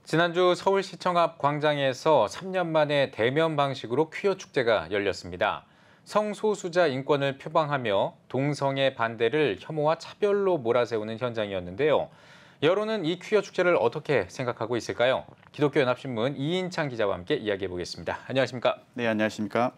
지난주 서울시청 앞 광장에서 3년 만에 대면 방식으로 퀴어 축제가 열렸습니다. 성소수자 인권을 표방하며 동성애 반대를 혐오와 차별로 몰아세우는 현장이었는데요. 여론은 이 퀴어 축제를 어떻게 생각하고 있을까요? 기독교연합신문 이인창 기자와 함께 이야기해 보겠습니다. 안녕하십니까? 네, 안녕하십니까?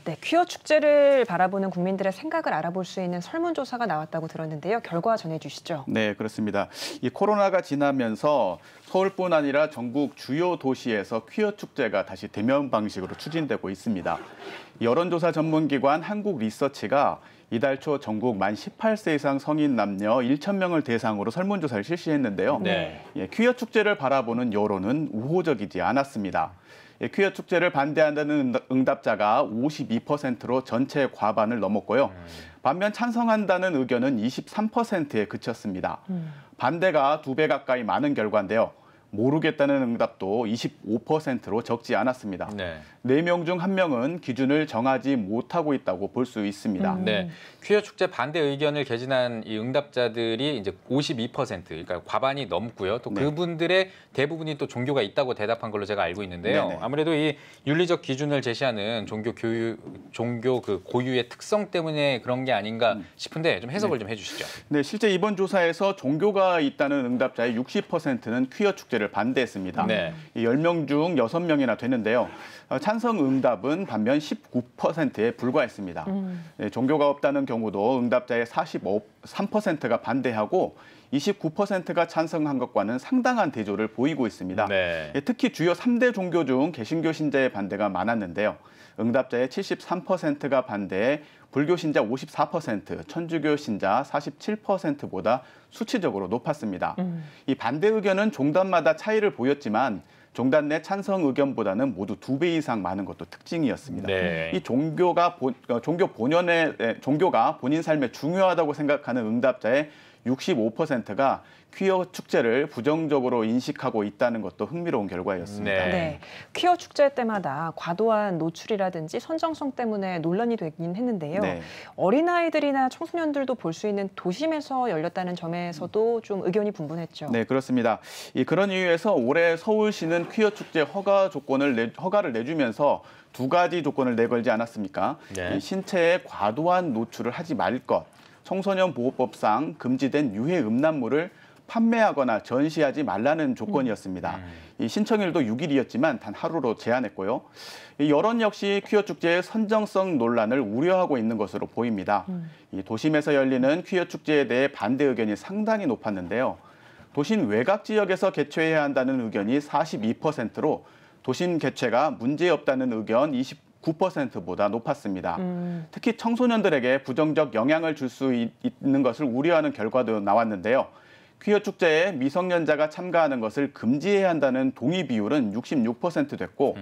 네, 퀴어 축제를 바라보는 국민들의 생각을 알아볼 수 있는 설문조사가 나왔다고 들었는데요. 결과 전해주시죠. 네, 그렇습니다. 이 코로나가 지나면서 서울뿐 아니라 전국 주요 도시에서 퀴어 축제가 다시 대면 방식으로 추진되고 있습니다. 여론조사 전문기관 한국리서치가 이달 초 전국 만 18세 이상 성인 남녀 1,000명을 대상으로 설문조사를 실시했는데요. 네. 퀴어 축제를 바라보는 여론은 우호적이지 않았습니다. 퀴어 축제를 반대한다는 응답자가 52%로 전체 과반을 넘었고요. 반면 찬성한다는 의견은 23%에 그쳤습니다. 반대가 2배 가까이 많은 결과인데요. 모르겠다는 응답도 25%로 적지 않았습니다. 네. 4명 중 1명은 기준을 정하지 못하고 있다고 볼 수 있습니다. 네. 퀴어 축제 반대 의견을 개진한 이 응답자들이 이제 52%, 그러니까 과반이 넘고요. 또 네. 그분들의 대부분이 또 종교가 있다고 대답한 걸로 제가 알고 있는데요. 네네. 아무래도 이 윤리적 기준을 제시하는 종교 그 고유의 특성 때문에 그런 게 아닌가 싶은데 좀 해석을 좀 해주시죠. 네, 실제 이번 조사에서 종교가 있다는 응답자의 60%는 퀴어 축제를 반대했습니다. 네. 10명 중 6명이나 되는데요. 찬성 응답은 반면 19%에 불과했습니다. 네, 종교가 없다는 경우도 응답자의 43%가 반대하고 29%가 찬성한 것과는 상당한 대조를 보이고 있습니다. 네. 특히 주요 3대 종교 중 개신교 신자의 반대가 많았는데요. 응답자의 73%가 반대해 불교 신자 54%, 천주교 신자 47%보다 수치적으로 높았습니다. 이 반대 의견은 종단마다 차이를 보였지만 종단 내 찬성 의견보다는 모두 2배 이상 많은 것도 특징이었습니다. 네. 이 종교가 본인 삶에 중요하다고 생각하는 응답자의 65%가 퀴어 축제를 부정적으로 인식하고 있다는 것도 흥미로운 결과였습니다. 네. 네, 퀴어 축제 때마다 과도한 노출이라든지 선정성 때문에 논란이 되긴 했는데요. 네. 어린아이들이나 청소년들도 볼 수 있는 도심에서 열렸다는 점에서도 좀 의견이 분분했죠. 네, 그렇습니다. 그런 이유에서 올해 서울시는 퀴어 축제 허가를 내주면서 2가지 조건을 내걸지 않았습니까? 네. 이 신체에 과도한 노출을 하지 말 것, 청소년 보호법상 금지된 유해 음란물을 판매하거나 전시하지 말라는 조건이었습니다. 이 신청일도 6일이었지만 단 하루로 제한했고요. 이 여론 역시 퀴어 축제의 선정성 논란을 우려하고 있는 것으로 보입니다. 이 도심에서 열리는 퀴어 축제에 대해 반대 의견이 상당히 높았는데요. 도심 외곽 지역에서 개최해야 한다는 의견이 42%로 도심 개최가 문제없다는 의견 29%보다 높았습니다. 특히 청소년들에게 부정적 영향을 줄 수 있는 것을 우려하는 결과도 나왔는데요. 퀴어 축제에 미성년자가 참가하는 것을 금지해야 한다는 동의 비율은 66% 됐고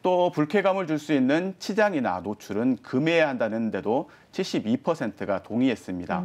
또 불쾌감을 줄 수 있는 치장이나 노출은 금해야 한다는 데도 72%가 동의했습니다.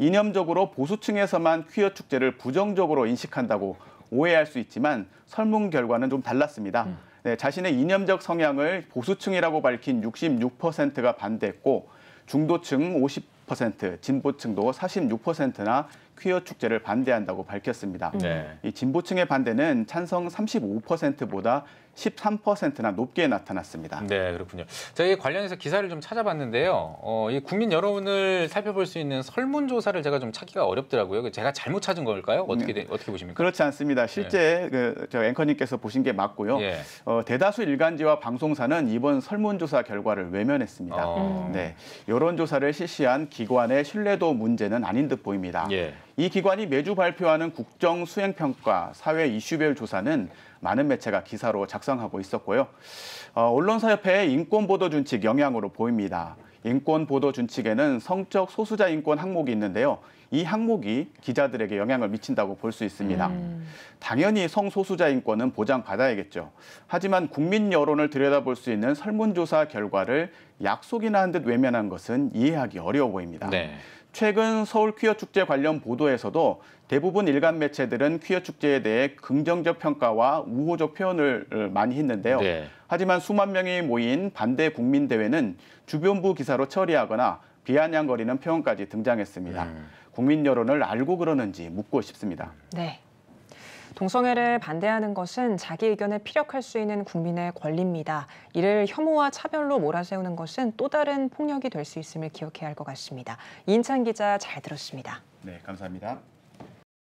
이념적으로 보수층에서만 퀴어 축제를 부정적으로 인식한다고 오해할 수 있지만 설문 결과는 좀 달랐습니다. 네, 자신의 이념적 성향을 보수층이라고 밝힌 66%가 반대했고 중도층 50%, 진보층도 46%나 퀴어 축제를 반대한다고 밝혔습니다. 네. 이 진보층의 반대는 찬성 35%보다 13%나 높게 나타났습니다. 네, 그렇군요. 제가 이 관련해서 기사를 좀 찾아봤는데요. 이 국민 여론을 살펴볼 수 있는 설문조사를 제가 좀 찾기가 어렵더라고요. 제가 잘못 찾은 걸까요? 어떻게 보십니까? 그렇지 않습니다. 실제 저 앵커님께서 보신 게 맞고요. 예. 대다수 일간지와 방송사는 이번 설문조사 결과를 외면했습니다. 네, 여론조사를 실시한 기관의 신뢰도 문제는 아닌 듯 보입니다. 예. 이 기관이 매주 발표하는 국정 수행평가, 사회 이슈별 조사는 많은 매체가 기사로 작성하고 있었고요. 언론사협회의 인권보도준칙 영향으로 보입니다. 인권보도준칙에는 성적 소수자 인권 항목이 있는데요. 이 항목이 기자들에게 영향을 미친다고 볼 수 있습니다. 당연히 성소수자 인권은 보장받아야겠죠. 하지만 국민 여론을 들여다볼 수 있는 설문조사 결과를 약속이나 한 듯 외면한 것은 이해하기 어려워 보입니다. 네. 최근 서울 퀴어 축제 관련 보도에서도 대부분 일간 매체들은 퀴어 축제에 대해 긍정적 평가와 우호적 표현을 많이 했는데요. 네. 하지만 수만 명이 모인 반대 국민대회는 주변부 기사로 처리하거나 비아냥거리는 표현까지 등장했습니다. 국민 여론을 알고 그러는지 묻고 싶습니다. 네. 동성애를 반대하는 것은 자기 의견을 피력할 수 있는 국민의 권리입니다. 이를 혐오와 차별로 몰아세우는 것은 또 다른 폭력이 될 수 있음을 기억해야 할 것 같습니다. 이인찬 기자 잘 들었습니다. 네, 감사합니다.